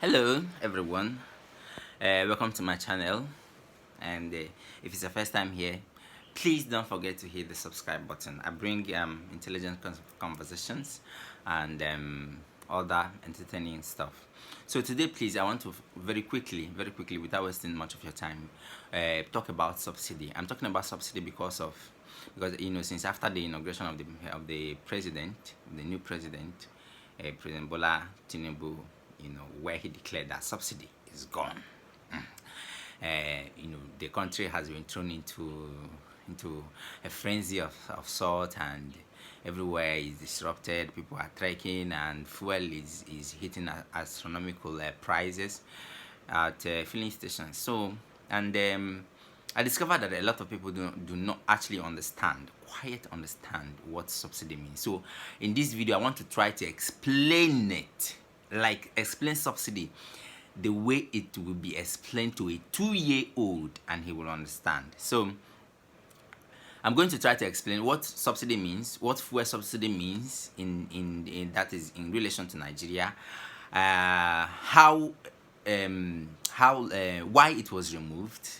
Hello everyone, welcome to my channel, and if it's your first time here, please don't forget to hit the subscribe button. I bring intelligent conversations and other entertaining stuff. So today, please, I want to very quickly, without wasting much of your time, talk about subsidy. I'm talking about subsidy because since after the inauguration of the president, the new president, President Bola Tinubu, where he declared that subsidy is gone. The country has been thrown into a frenzy of sort, and everywhere is disrupted. People are trekking, and fuel is hitting astronomical prices at filling stations. So, and I discovered that a lot of people do not actually quite understand what subsidy means. So in this video, I want to try to explain it, like explain subsidy the way it will be explained to a 2-year-old, and he will understand. So I'm going to try to explain what subsidy means, what fuel subsidy means in that is in relation to Nigeria, why it was removed,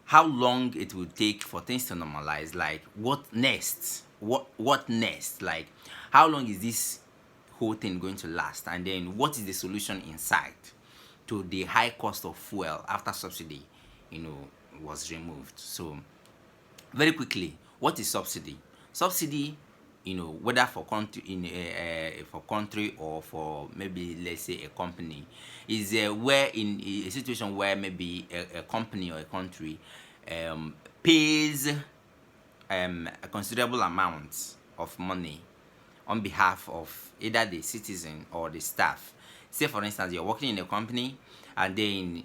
how long it will take for things to normalize, like what next, what next, like how long is this whole thing going to last, and then what is the solution in sight to the high cost of fuel after subsidy was removed. So very quickly, what is subsidy? Subsidy, whether for country or for maybe, let's say, a company, is where in a situation where maybe a company or a country pays a considerable amount of money on behalf of either the citizen or the staff. Say for instance, you're working in a company, and then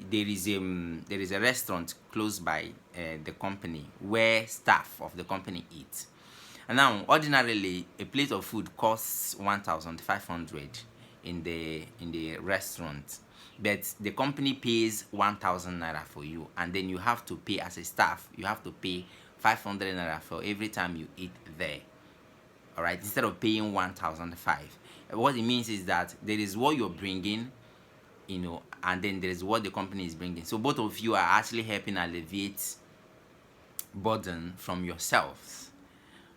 there is a restaurant close by the company where staff of the company eat. And now, ordinarily, a plate of food costs 1,500 in the restaurant, but the company pays 1,000 naira for you, and then you have to pay, as a staff, you have to pay 500 naira for every time you eat there. All right, instead of paying 1,005. What it means is that there is what you're bringing, and then there is what the company is bringing. So both of you are actually helping alleviate burden from yourselves.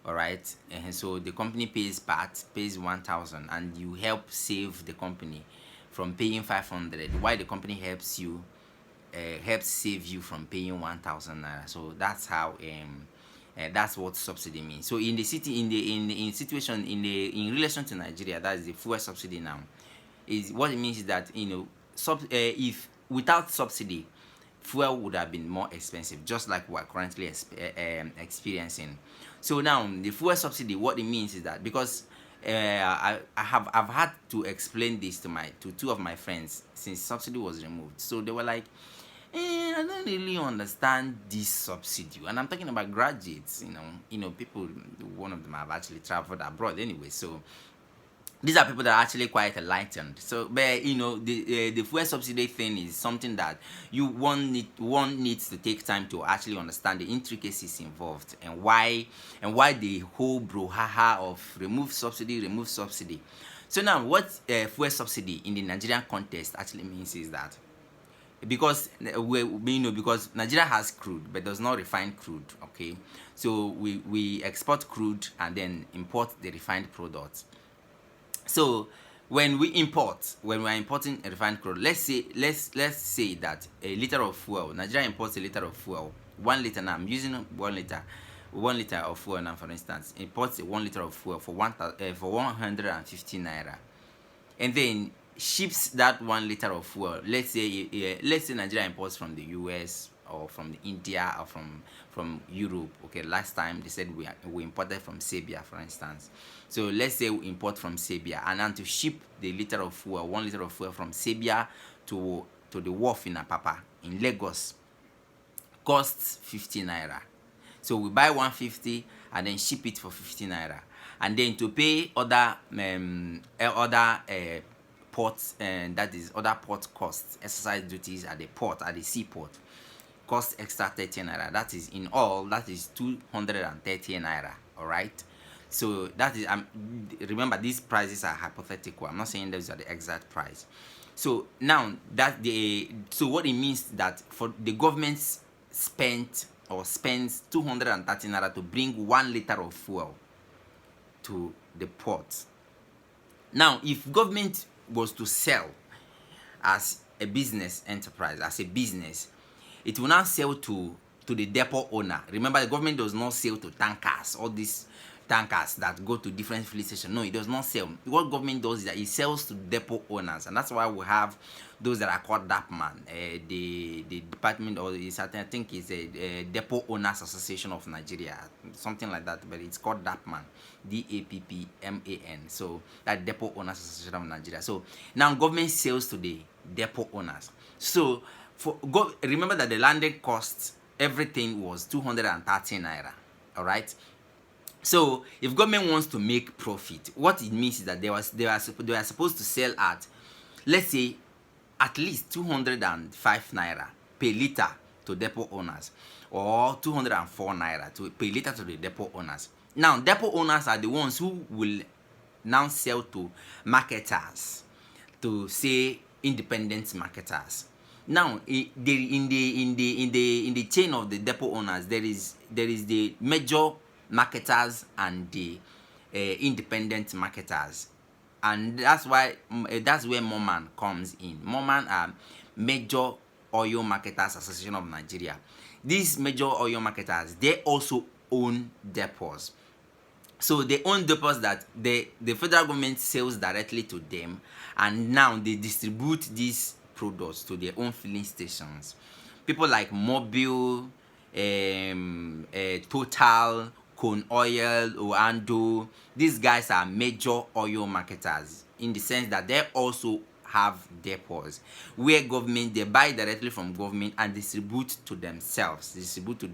All right, and so the company pays 1,000, and you help save the company from paying 500. Why the company helps save you from paying 1,000 naira. So that's how that's what subsidy means. So in the city, in relation to Nigeria, that is the fuel subsidy now. Is what it means is that if without subsidy, fuel would have been more expensive, just like we're currently experiencing. So now the fuel subsidy, what it means is that because I've had to explain this to two of my friends since subsidy was removed. So they were like, I don't really understand this subsidy. And I'm talking about graduates, people. One of them have actually traveled abroad anyway. So these are people that are actually quite enlightened. So, but the fuel subsidy thing is something that one needs to take time to actually understand the intricacies involved, and why the whole brouhaha of remove subsidy. So now, what fuel subsidy in the Nigerian context actually means is that because because Nigeria has crude but does not refine crude, okay? So we export crude and then import the refined products. So when we are importing a refined crude, let's say that a liter of fuel, Nigeria imports a liter of fuel, 1 liter. Now I'm using 1 liter of fuel now, for instance, imports 1 liter of fuel for 150 naira, and then ships that 1 liter of fuel. Let's say Nigeria imports from the US or from India or from Europe. Okay, last time they said we imported from Serbia, for instance. So let's say we import from Serbia, and then to ship the 1 liter of fuel from Serbia to the wharf in Apapa in Lagos costs 50 naira. So we buy 150 and then ship it for 50 naira, and then to pay other ports, and that is other port costs, exercise duties at the seaport, cost extra 30 naira. That is, in all, that is 230 naira. All right, so that is remember, these prices are hypothetical. I'm not saying those are the exact price. So now that so what it means that for the government spends 230 naira to bring 1 liter of fuel to the port. Now, if government was to sell as a business enterprise, as a business, it will now sell to the depot owner. Remember, the government does not sell to tankers, all these tankers that go to different filling stations. No, it does not sell. What government does is that it sells to depot owners, and that's why we have those that are called DAPMAN, the department, or is I think it's a Depot Owners Association of Nigeria, something like that, but it's called DAPMAN, DAPPMAN. So that Depot Owners Association of Nigeria. So now government sells to the depot owners. So remember that the landed cost, everything was 230 naira. All right. So if government wants to make profit, what it means is that they are supposed to sell at, let's say, at least 205 naira per liter to depot owners, or 204 naira per liter to the depot owners. Now, depot owners are the ones who will now sell to marketers, to say independent marketers. Now, in the chain of the depot owners, there is the major marketers and the independent marketers, and that's where MOMAN comes in. MOMAN are Major Oil Marketers Association of Nigeria. These major oil marketers, they also own depots. So they own depots that the federal government sells directly to them, and now they distribute these products to their own filling stations. People like Mobil, Total, Con Oil, Oando, these guys are major oil marketers, in the sense that they also have depots where government, they buy directly from government and distribute to themselves, distribute to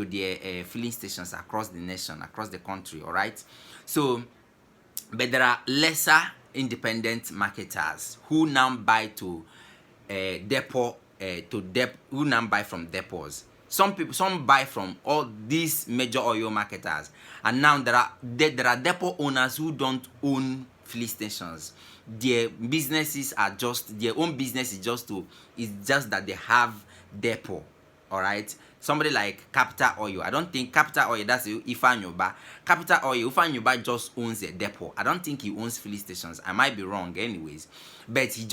their filling stations across the nation, across the country. All right. So, but there are lesser independent marketers who now buy to who now buy from depots. Some buy from all these major oil marketers, and now there are depot owners who don't own filling stations. Their businesses are just, their own business is just that they have depot. All right. Somebody like Capital Oil, I don't think Capital Oil, that's Ifeanyoba. Capital Oil, Ifeanyoba just owns a depot. I don't think he owns filling stations. I might be wrong anyways, but he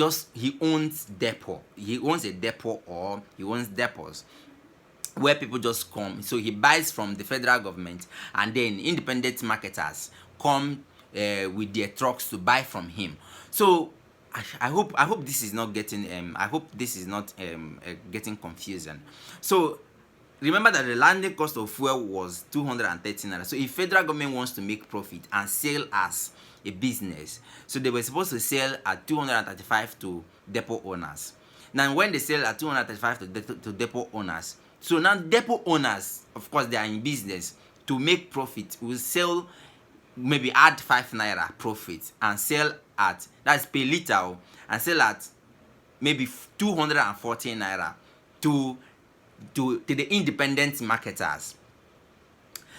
owns depot. He owns a depot, or he owns depots where people just come. So he buys from the federal government, and then independent marketers come with their trucks to buy from him. So I hope this is not getting getting confusing. So remember that the landing cost of fuel was 230 naira. So if federal government wants to make profit and sell as a business, so they were supposed to sell at 235 to depot owners. Now when they sell at 235 to depot owners, so now depot owners, of course, they are in business to make profit, will sell, maybe add 5 naira profit and sell at, that's per liter, and sell at maybe 214 naira to the independent marketers.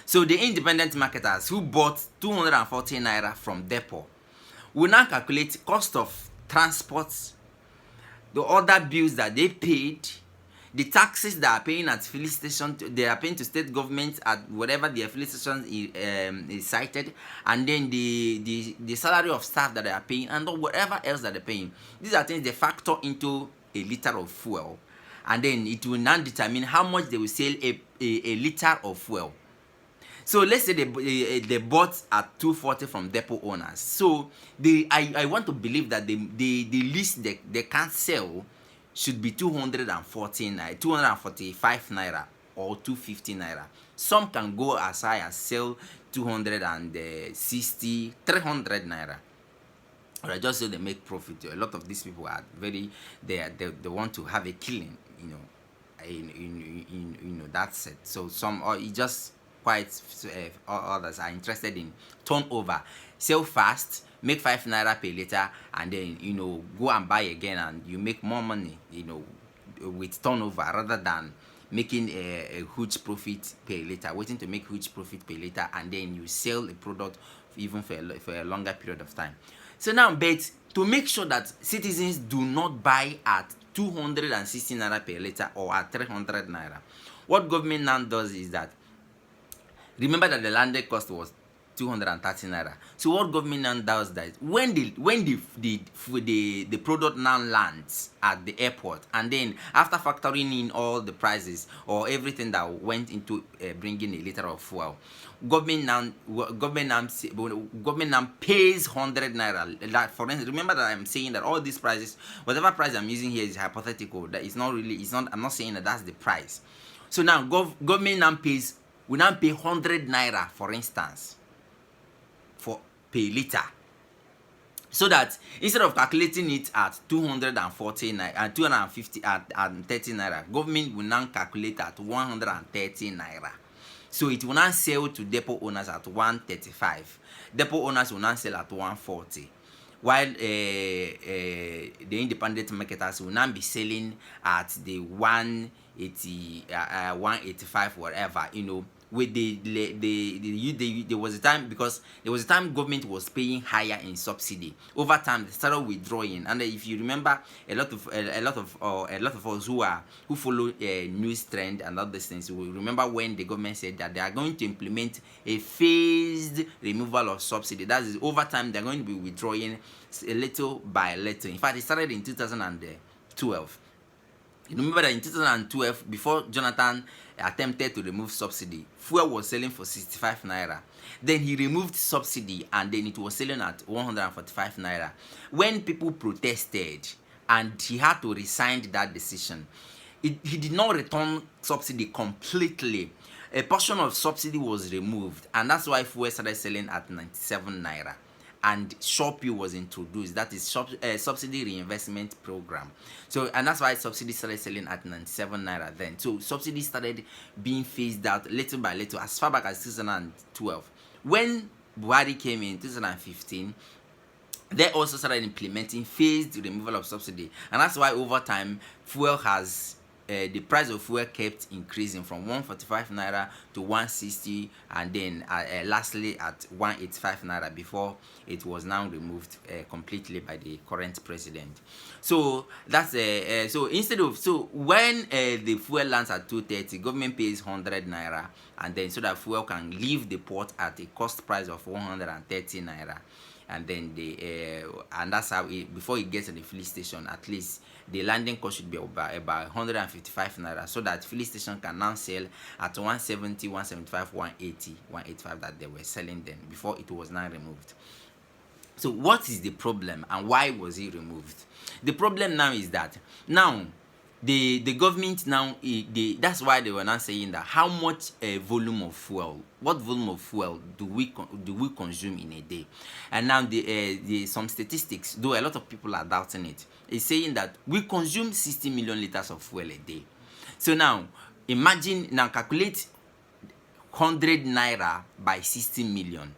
So the independent marketers who bought 214 naira from depot will now calculate cost of transport, the other bills that they paid, the taxes that are paying at filling station, they are paying to state government at whatever their filling station is cited, and then the salary of staff that they are paying, and whatever else that they're paying. These are things they factor into a liter of fuel, and then it will now determine how much they will sell a liter of fuel. So let's say they bought at 240 from depot owners. So I want to believe that the least they can sell should be 245 naira or 250 naira. Some can go as high as sell 260, 300 naira. Or just so they make profit. A lot of these people are they want to have a killing, in that set. So some, or it just quite others are interested in turnover, sell fast, make 5 naira per liter, and then go and buy again, and you make more money with turnover, rather than making a huge profit per liter, waiting to make huge profit per liter, and then you sell a product even for a longer period of time. So now, but to make sure that citizens do not buy at 260 naira per liter or at 300 naira. What government now does is that, remember that the landed cost was 230 naira. So what government now does that when the product now lands at the airport, and then after factoring in all the prices or everything that went into bringing a liter of fuel, government now pays 100 naira. Like, for instance, remember that I'm saying that all these prices, whatever price I'm using here is hypothetical. That is not really, it's not, I'm not saying that that's the price. So now government now pays, we now pay 100 naira, for instance, for per liter, so that instead of calculating it at 240 naira and 250 and 30 naira, government will now calculate at 130 naira. So it will now sell to depot owners at 135. Depot owners will now sell at 140, while the independent marketers will now be selling at the 180, 185, whatever, you know. With there was a time, because there was a time government was paying higher in subsidy. Over time they started withdrawing, and if you remember, a lot of us who follow news trend and other things will remember when the government said that they are going to implement a phased removal of subsidy. That is, over time they're going to be withdrawing a little by little. In fact, it started in 2012. You remember that in 2012, before Jonathan attempted to remove subsidy, fuel was selling for 65 naira. Then he removed subsidy, and then it was selling at 145 naira. When people protested and he had to resign that decision, he did not return subsidy completely. A portion of subsidy was removed, and that's why fuel started selling at 97 naira. And Shopee was introduced, that is subsidy reinvestment program. So, and that's why subsidy started selling at 97 naira then. So subsidy started being phased out little by little as far back as 2012. When Buhari came in 2015, they also started implementing phased removal of subsidy, and that's why over time fuel has the price of fuel kept increasing from 145 naira to 160, and then lastly at 185 naira before it was now removed completely by the current president. So that's so instead of, so when the fuel lands at 230, government pays 100 naira, and then so that fuel can leave the port at a cost price of 130 naira. And then and that's how before it gets to the filling station, at least the landing cost should be about 155 naira, so that filling station can now sell at 170, 175, 180, 185 that they were selling then before it was now removed. So what is the problem, and why was it removed? The problem now is that now the government now, that's why they were now saying that how much volume of fuel, what volume of fuel do we consume in a day? And now the some statistics, though a lot of people are doubting it, is saying that we consume 60 million liters of fuel a day. So now imagine, now calculate 100 naira by 60 million.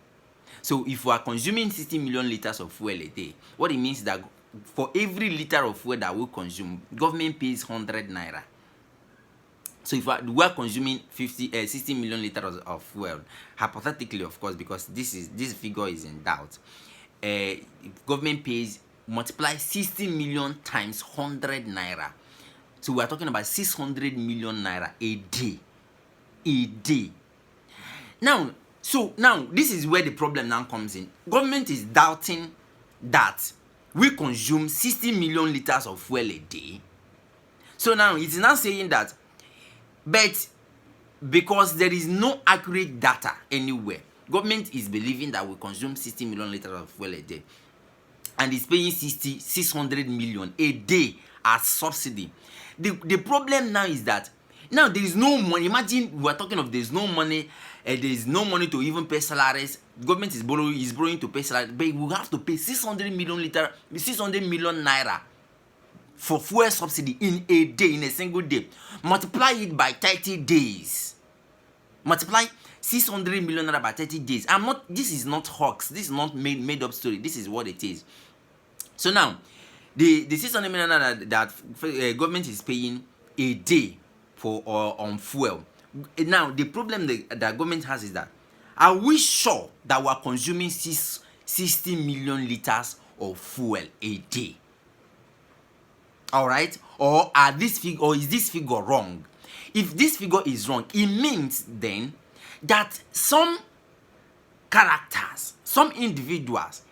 So if we are consuming 60 million liters of fuel a day, what it means is that for every liter of fuel that we consume, government pays 100 naira. So if we are consuming 60 million liters of fuel, hypothetically, of course, because this figure is in doubt, government pays, multiply 60 million times 100 naira. So we are talking about 600 million naira a day. A day. Now, this is where the problem now comes in. Government is doubting that we consume 60 million liters of fuel a day. So now it is now saying that, but because there is no accurate data anywhere, government is believing that we consume 60 million liters of fuel a day, and is paying 600 million a day as subsidy. The problem now is that now there is no money. Imagine we are talking of there is no money. There is no money to even pay salaries. Government is borrowing to pay salaries, but we have to pay 600 million naira for fuel subsidy in a day, in a single day. Multiply it by 30 days. Multiply 600 million naira by 30 days. This is not hoax. This is not made up story. This is what it is. So now, the 600 million naira that government is paying a day for on fuel. Now the problem that government has is that, are we sure that we are consuming 60 million liters of fuel a day. All right, or is this figure wrong? If this figure is wrong, it means then that some characters, some individuals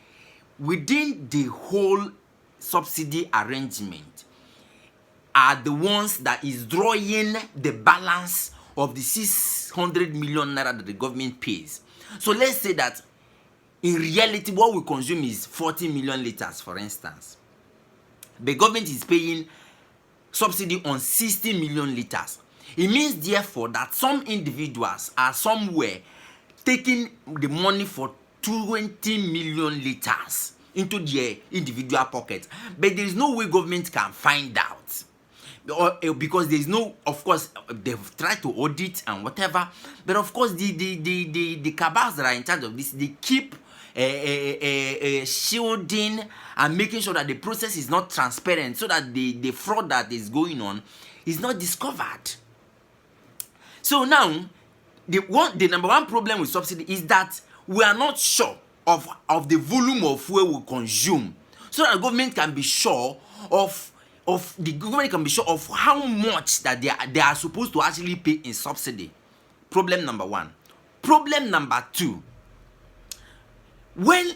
within the whole subsidy arrangement are the ones that is drawing the balance of the 600 million naira that the government pays. So let's say that in reality what we consume is 40 million liters, for instance. The government is paying subsidy on 60 million liters. It means therefore that some individuals are somewhere taking the money for 20 million liters into their individual pocket, but there is no way government can find out, because there is no, of course they've tried to audit and whatever, but of course the cabals that are in charge of this, they keep shielding and making sure that the process is not transparent, so that the fraud that is going on is not discovered. So now the number one problem with subsidy is that we are not sure of the volume of fuel we consume, so that government can be sure of how much that they are supposed to actually pay in subsidy. Problem number one. Problem number two, when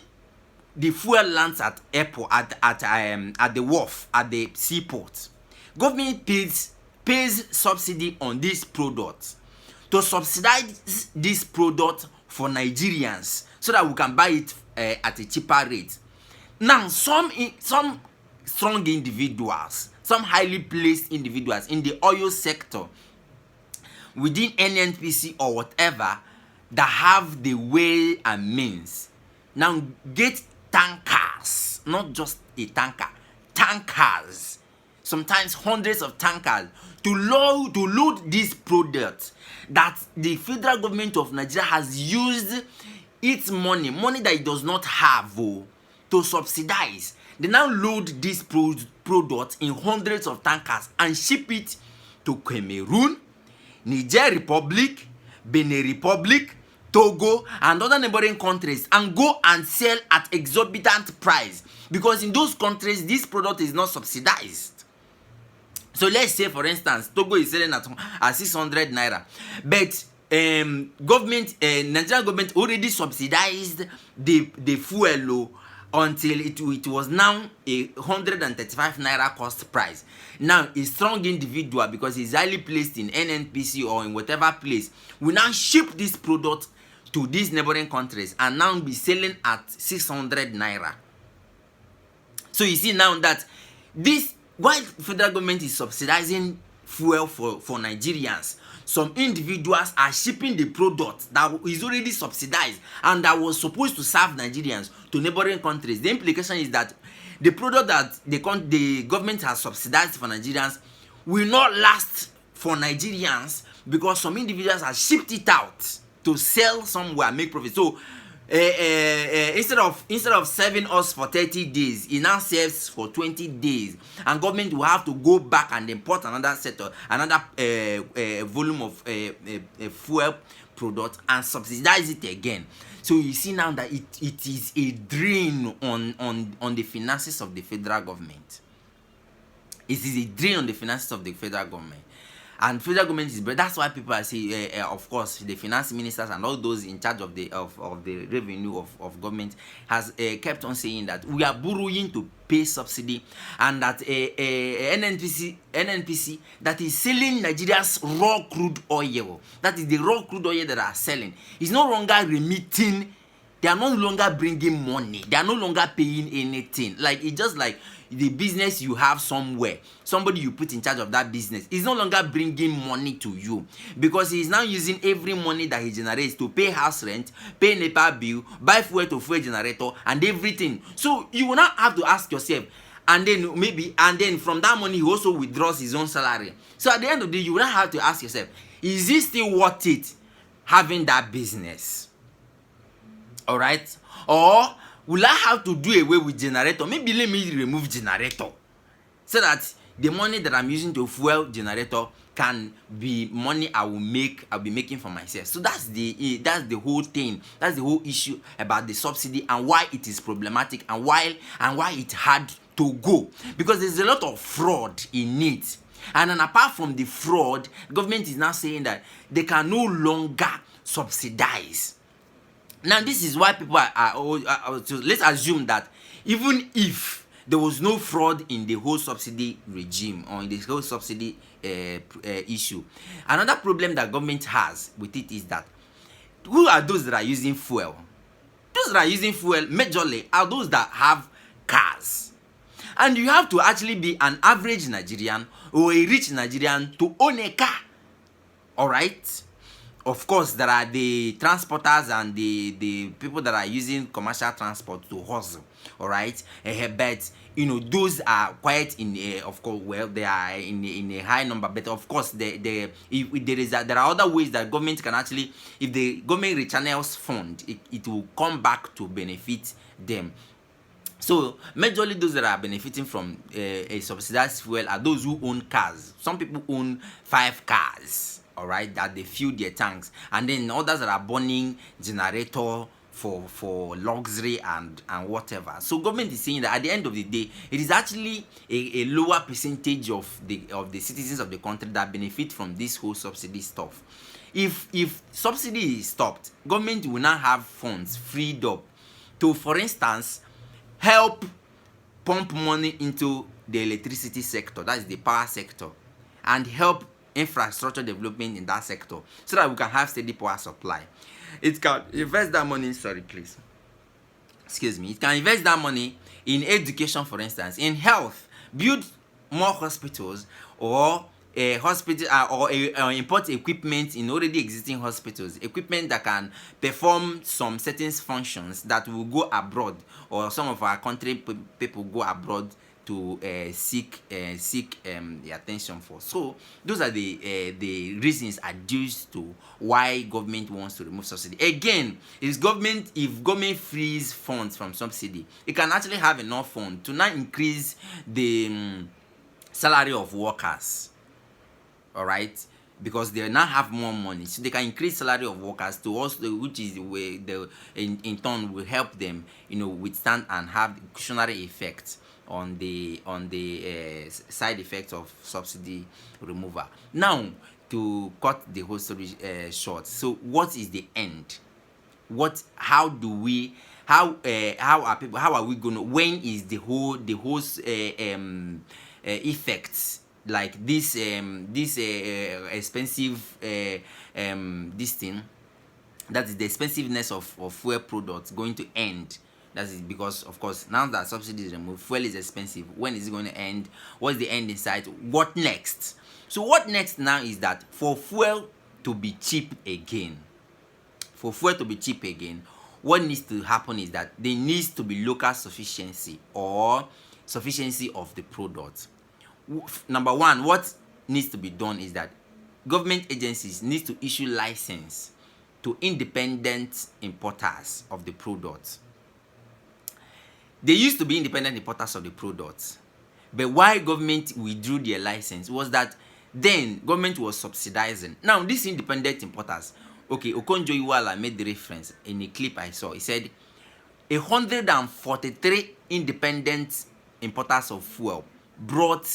the fuel lands at airport, at the wharf, at the seaport, government pays subsidy on these products to subsidize this product for Nigerians, so that we can buy it at a cheaper rate. Now some strong individuals, some highly placed individuals in the oil sector, within NNPC or whatever, that have the way and means, now get tankers, not just a tanker, tankers, sometimes hundreds of tankers, to load these products that the federal government of Nigeria has used its money that it does not have, to subsidize. They now load these products in hundreds of tankers and ship it to Cameroon, Niger Republic, Benin Republic, Togo, and other neighboring countries, and go and sell at exorbitant price, because in those countries this product is not subsidized. So let's say, for instance, Togo is selling at 600 naira, but Nigerian government already subsidized the fuel until it was now a 135 naira cost price. Now a strong individual, because he's highly placed in NNPC or in whatever place, will now ship this product to these neighboring countries and now be selling at 600 naira. So you see now that this, while federal government is subsidizing fuel for Nigerians, some individuals are shipping the product that is already subsidized and that was supposed to serve Nigerians to neighboring countries. The implication is that the product that the government has subsidized for Nigerians will not last for Nigerians, because some individuals have shipped it out to sell somewhere, make profit. So instead of serving us for 30 days, it now serves for 20 days, and government will have to go back and import another volume of fuel product and subsidize it again. So you see now that it is a drain on the finances of the federal government. It is a drain on the finances of the federal government. And federal government is, but that's why people are saying, of course, the finance ministers and all those in charge of the revenue of government has kept on saying that we are borrowing to pay subsidy, and that NNPC that is selling Nigeria's raw crude oil, that is the raw crude oil that are selling, is no longer remitting. They are no longer bringing money. They are no longer paying anything. Like, it's just like the business you have somewhere, somebody you put in charge of that business is no longer bringing money to you, because he is now using every money that he generates to pay house rent, pay NEPA bill, buy fuel to fuel generator and everything. So you will now have to ask yourself, and then from that money he also withdraws his own salary. So at the end of the day, you will now have to ask yourself, is it still worth it having that business? All right, or will I have to do away with generator? Maybe let me remove generator, so that the money that I'm using to fuel generator can be money I'll be making for myself. So that's the whole thing. That's the whole issue about the subsidy and why it is problematic and why it had to go, because there's a lot of fraud in it. And then apart from the fraud, government is now saying that they can no longer subsidize. Now this is why people so let's assume that even if there was no fraud in the whole subsidy regime or in the whole subsidy issue, another problem that government has with it is that who are those that are using fuel? Those that are using fuel majorly are those that have cars. And you have to actually be an average Nigerian or a rich Nigerian to own a car. Alright? Of course, there are the transporters and the people that are using commercial transport to hustle. Alright? But those are quite in of course, well, they are in a high number, but of course there are other ways that government can actually, if the government rechannels fund, it will come back to benefit them. So majorly those that are benefiting from a subsidized fuel are those who own cars. Some people own 5 cars, all right, that they fuel their tanks, and then others that are burning generator for luxury and whatever. So government is saying that at the end of the day, it is actually a lower percentage of the citizens of the country that benefit from this whole subsidy stuff. If subsidy is stopped, government will now have funds freed up to, for instance, help pump money into the electricity sector, that is the power sector, and help infrastructure development in that sector, so that we can have steady power supply. It can invest that money, it can invest that money in education, for instance, in health, build more hospitals, or a hospital or import equipment in already existing hospitals, equipment that can perform some certain functions that will go abroad, or some of our country people go abroad to seek the attention for. So those are the reasons adduced to why government wants to remove subsidy. Again, if government frees funds from subsidy, it can actually have enough fund to now increase the salary of workers. All right, because they now have more money, so they can increase salary of workers to also, which is the way in turn will help them withstand and have cushiony effect on the side effects of subsidy removal. Now, to cut the whole story short, so what is the end? How are we gonna, when is the whole effects, like this expensive this thing, that is the expensiveness of fuel products, going to end? That is because, of course, now that subsidy is removed, fuel is expensive. When is it going to end? What's the end in sight? What next? So what next now is that for fuel to be cheap again, what needs to happen is that there needs to be local sufficiency, or sufficiency of the product. Number one, what needs to be done is that government agencies need to issue license to independent importers of the products. They used to be independent importers of the products, but why government withdrew their license was that then government was subsidizing. Now these independent importers, okay, Okonjo-Iweala made the reference in a clip I saw. He said 143 independent importers of fuel brought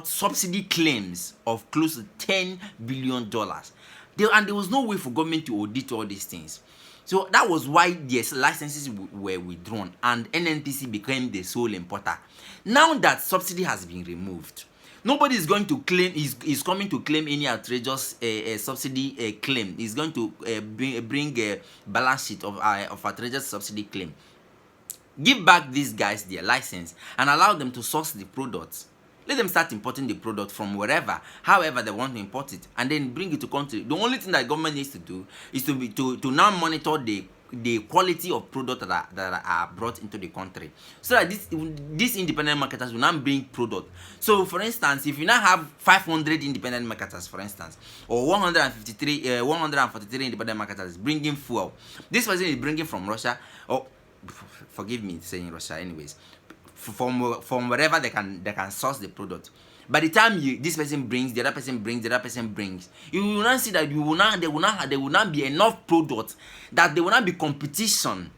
subsidy claims of close to $10 billion. And there was no way for government to audit all these things. So that was why their licenses were withdrawn and NNPC became the sole importer. Now that subsidy has been removed, nobody is going to claim, is coming to claim any outrageous subsidy claim. Is going to bring a balance sheet of outrageous subsidy claim. Give back these guys their license and allow them to source the products. Let them start importing the product from wherever, however they want to import it, and then bring it to country. The only thing that government needs to do is to now monitor the quality of products that are brought into the country, so that these independent marketers will now bring product. So for instance, if you now have 500 independent marketers, for instance, or 143 independent marketers bringing fuel, this person is bringing from Russia, or forgive me saying Russia anyways, from wherever they can source the product. By the time this person brings, the other person brings, the other person brings, you will not see that there will not be enough product, that there will not be competition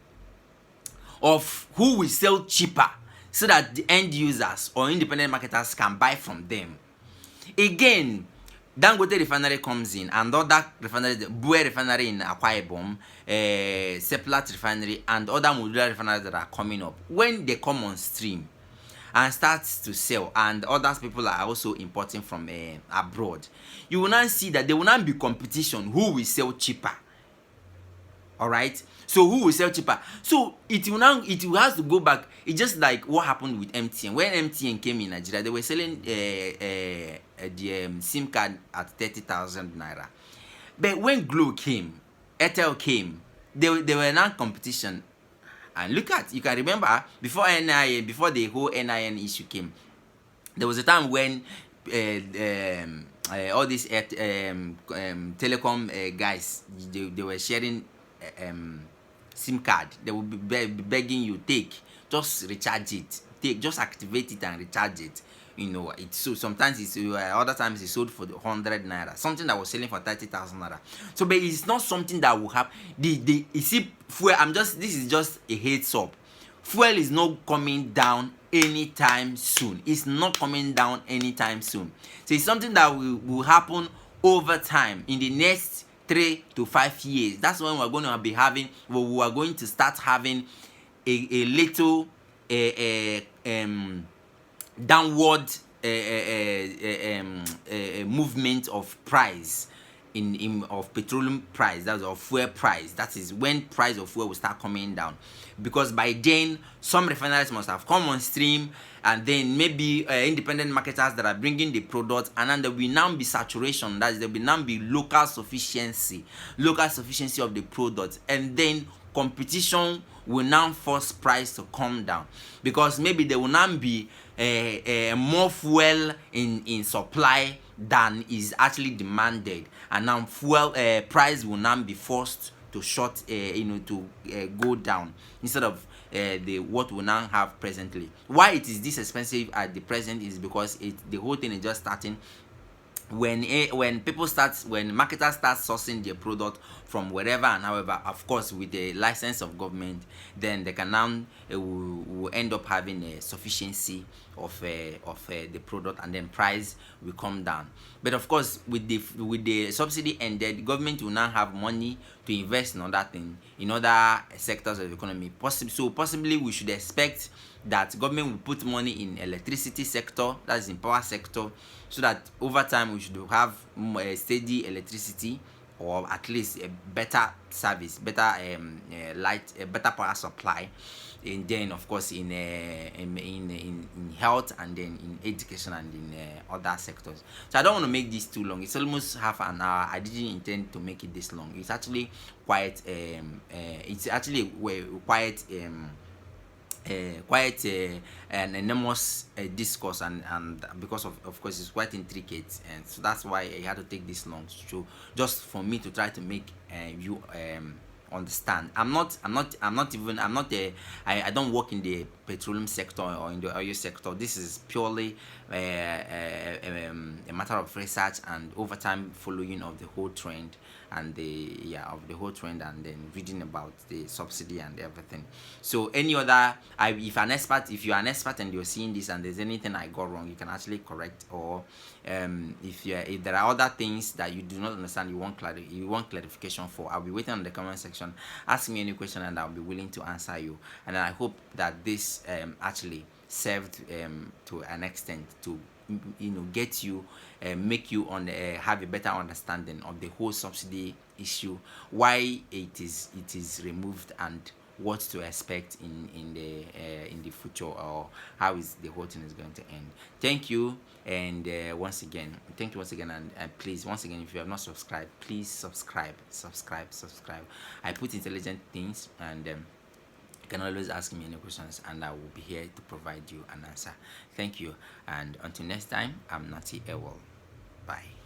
of who will sell cheaper, so that the end users or independent marketers can buy from them. Again, Dangote refinery comes in, and other refineries, Bue refinery in Akwa Ibom, Seplat refinery, and other modular refineries that are coming up. When they come on stream and start to sell, and other people are also importing from abroad, you will not see that there will not be competition who will sell cheaper. All right, so who will sell cheaper? So it will have to go back. It's just like what happened with MTN. When MTN came in Nigeria, they were selling the SIM card at 30,000 naira. But when Glo came, Airtel came, they were not competition. And look at, you can remember before NIN, before the whole NIN issue came, there was a time when all these telecom guys, they were sharing SIM card. They will be begging you, just recharge it, just activate it and recharge it. You know, it's so sometimes it's other times it's sold for 100 naira, something that was selling for 30,000 naira. So, but it's not something that will have you see, fuel. This is just a heads up. Fuel is not coming down anytime soon. It's not coming down anytime soon. So it's something that will happen over time in the next 3 to 5 years. That's when we're going to be having, we are going to start having a little downward movement of price of petroleum price, that's of fuel price. That is when price of fuel will start coming down, because by then some refineries must have come on stream, and then maybe independent marketers that are bringing the product, and then there will now be saturation. That is, there will now be local sufficiency of the product, and then competition will now force price to come down, because maybe there will not be more fuel in supply than is actually demanded, and now fuel price will now be forced to go down instead of what we now have presently. Why it is this expensive at the present is because the whole thing is just starting. When marketers start sourcing their product from wherever and however, of course with the license of government, then they can now will end up having a sufficiency of the product, and then price will come down. But of course, with the subsidy ended, the government will now have money to invest in other things, in other sectors of the economy. Possibly we should expect that government will put money in electricity sector, that is in power sector, so that over time we should have steady electricity, or at least a better service, better light, better power supply, and then of course in health, and then in education, and in other sectors. So I don't want to make this too long. It's almost half an hour. I didn't intend to make it this long. It's actually quite an enormous discourse, and because of course it's quite intricate, and so that's why I had to take this long, so just for me to try to make you understand. I don't work in the petroleum sector or in the oil sector. This is purely a matter of research and over time following of the whole trend, and and then reading about the subsidy and everything. So if you're an expert and you're seeing this and there's anything I got wrong, you can actually correct, or if there are other things that you do not understand, you want clarification for, I'll be waiting on the comment section. Ask me any question and I'll be willing to answer you. And I hope that this actually served to an extent to get you, make you have a better understanding of the whole subsidy issue, why it is removed, and what to expect in the future, or how is the whole thing is going to end. Thank you, and once again, and please, once again, if you have not subscribed, please subscribe. I put intelligent things, and you can always ask me any questions, and I will be here to provide you an answer. Thank you, and until next time, I'm Nati Ewell. Bye.